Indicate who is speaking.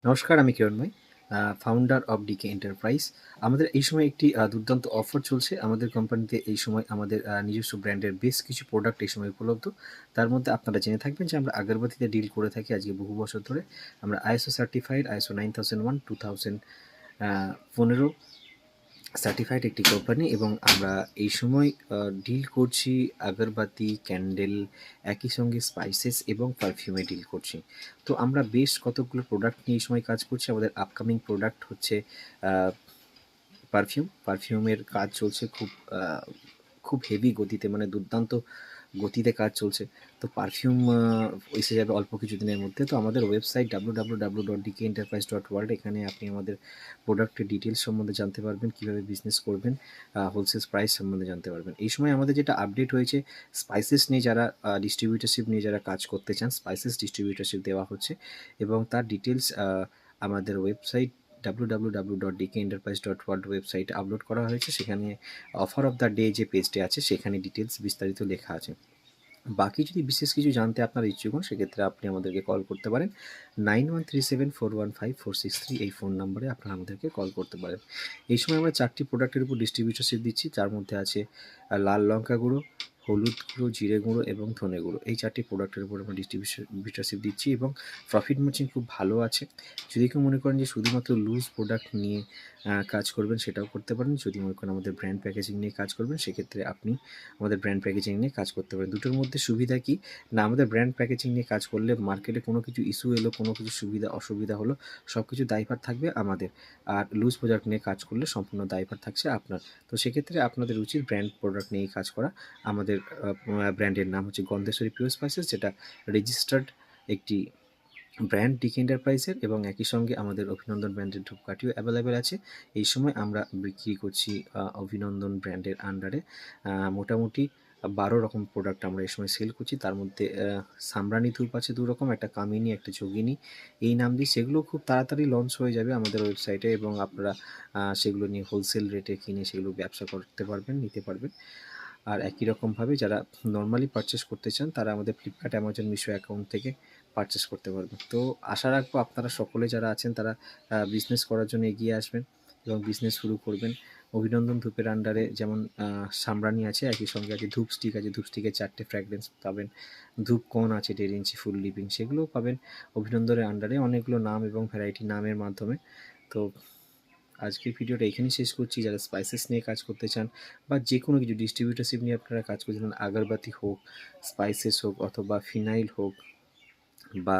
Speaker 1: নমস্কার, আমি Kiranmoy, founder of DK enterprise. আমাদের এই সময় একটি দুর্দান্ত অফার চলছে। আমাদের কোম্পানিতে এই সময় আমাদের নিজস্ব ব্র্যান্ডের বেশ কিছু প্রোডাক্ট এই সময় উপলব্ধ। তার মধ্যে আপনারা জেনে থাকবেন যে আমরা আগরবাতিতে ডিল করে থাকি আজকে বহু বছর ধরে। আমরা আইএসও সার্টিফাইড, আইএসও 9001, 2015 সার্টিফাইড একটি কোম্পানি, এবং আমরা এই সময় ডিল করছি আগরবাতি, ক্যান্ডেল, একই সঙ্গে স্পাইসেস এবং পারফিউমে ডিল করছি। তো আমরা বেশ কতগুলো প্রোডাক্ট নিয়ে এই সময় কাজ করছি। আমাদের আপকামিং প্রোডাক্ট হচ্ছে পারফিউমের কাজ চলছে খুব হেভি গতিতে, মানে দুর্দান্ত গতিতে কাজ চলছে। তো পারফিউম এসে যাবে অল্প কিছুদিনের মধ্যে। তো আমাদের ওয়েবসাইট www.dkenterprise.world, এখানে আপনি আমাদের প্রোডাক্টের ডিটেলস সম্বন্ধে জানতে পারবেন, কীভাবে বিজনেস করবেন, হোলসেল প্রাইস সম্বন্ধে জানতে পারবেন। এই সময় আমাদের যেটা আপডেট হয়েছে, স্পাইসেস নিয়ে যারা ডিস্ট্রিবিউটারশিপ নিয়ে যারা কাজ করতে চান, স্পাইসেস ডিস্ট্রিবিউটারশিপ দেওয়া হচ্ছে, এবং তার ডিটেলস আমাদের ওয়েবসাইট www.dkenterprise.world ওয়েবসাইটে আপলোড করা হয়েছে। সেখানে অফার অফ দ্য ডে যে পেজটি আছে সেখানে ডিটেলস বিস্তারিত লেখা আছে। বাকি যদি বিশেষ কিছু জানতে আপনার ইচ্ছুক হন, সেক্ষেত্রে আপনি আমাদেরকে কল করতে পারেন 9137415463, এই ফোন নম্বরে আপনারা আমাদেরকে কল করতে পারেন। এই সময় আমরা 4টি প্রোডাক্টের উপর ডিস্ট্রিবিউটরশিপ দিচ্ছি, যার মধ্যে আছে লাল লঙ্কা গুঁড়ো, হলুদ গুঁড়ো, জিরে গুঁড়ো এবং ধনে গুঁড়ো। এই 4টি প্রোডাক্টের উপর আমরা ডিস্ট্রিবিউটরশিপ দিচ্ছি, এবং প্রফিট মার্জিন খুব ভালো আছে। যদি কেউ মনে করেন যে শুধুমাত্র লুজ প্রোডাক্ট নিয়ে কাজ করবেন, সেটাও করতে পারেন। যদি মনে করেন আমাদের ব্র্যান্ড প্যাকেজিং নিয়ে কাজ করবেন, সেক্ষেত্রে আপনি আমাদের ব্র্যান্ড প্যাকেজিং নিয়ে কাজ করতে পারেন। দুটোর মধ্যে সুবিধা কি না, আমাদের ব্র্যান্ড প্যাকেজিং নিয়ে কাজ করলে মার্কেটে কোনো কিছু ইস্যু এলো, কোনো কিছু সুবিধা অসুবিধা হলো, সব কিছু দায়ভার থাকবে আমাদের। আর লুজ প্রোডাক্ট নিয়ে কাজ করলে সম্পূর্ণ দায়ভার থাকছে আপনার। তো সেক্ষেত্রে আপনাদের উচিত ব্র্যান্ড প্রোডাক্ট নিয়েই কাজ করা। আমাদের ব্র্যান্ডের নাম হচ্ছে গন্ধেশ্বরী পিওর স্পাইসেস, যেটা রেজিস্টার্ড একটি ব্র্যান্ড ডিকে এন্টারপ্রাইজের, এবং একই সঙ্গে আমাদের অভিনন্দন ব্র্যান্ডের ধূপকাঠিও অ্যাভেলেবেল আছে। এই সময় আমরা বিক্রি করছি অভিনন্দন ব্র্যান্ডের আন্ডারে মোটামুটি 12 রকম প্রোডাক্ট আমরা এই সময় সেল করছি। তার মধ্যে সামরানি ধূপ আছে 2 রকম, একটা কামিনী, একটা যোগিনী, এই নাম দিয়ে। সেগুলো খুব তাড়াতাড়ি লঞ্চ হয়ে যাবে আমাদের ওয়েবসাইটে, এবং আপনারা সেগুলো নিয়ে হোলসেল রেটে কিনে সেগুলো ব্যবসা করতে পারবেন, নিতে পারবেন। আর একই রকমভাবে যারা নর্মালি পারচেস করতে চান, তারা আমাদের ফ্লিপকার্ট, অ্যামাজন, মিশো অ্যাকাউন্ট থেকে পারচেস করতে পারবেন। তো আশা রাখবো আপনারা সকলে যারা আছেন তারা বিজনেস করার জন্য এগিয়ে আসবেন এবং বিজনেস শুরু করবেন। অভিনন্দন ধূপের আন্ডারে যেমন সামরানি আছে, একই সঙ্গে আছে ধূপ স্টিক আছে, ধূপ স্টিকের 4টে ফ্র্যাগরেন্স পাবেন। ধূপ কোন আছে 1.5 ইঞ্চি ফুল লিভিং, সেগুলোও পাবেন অভিনন্দনের আন্ডারে, অনেকগুলো নাম এবং ভ্যারাইটি নামের মাধ্যমে। তো আজকের ভিডিওটা এখানেই শেষ করছি। যারা স্পাইসেস নিয়ে কাজ করতে চান, বা যে কোনো কিছু ডিস্ট্রিবিউটারশিপ নিয়ে আপনারা কাজ করছেন, আগরবাতি হোক, স্পাইসেস হোক, অথবা ফিনাইল হোক, বা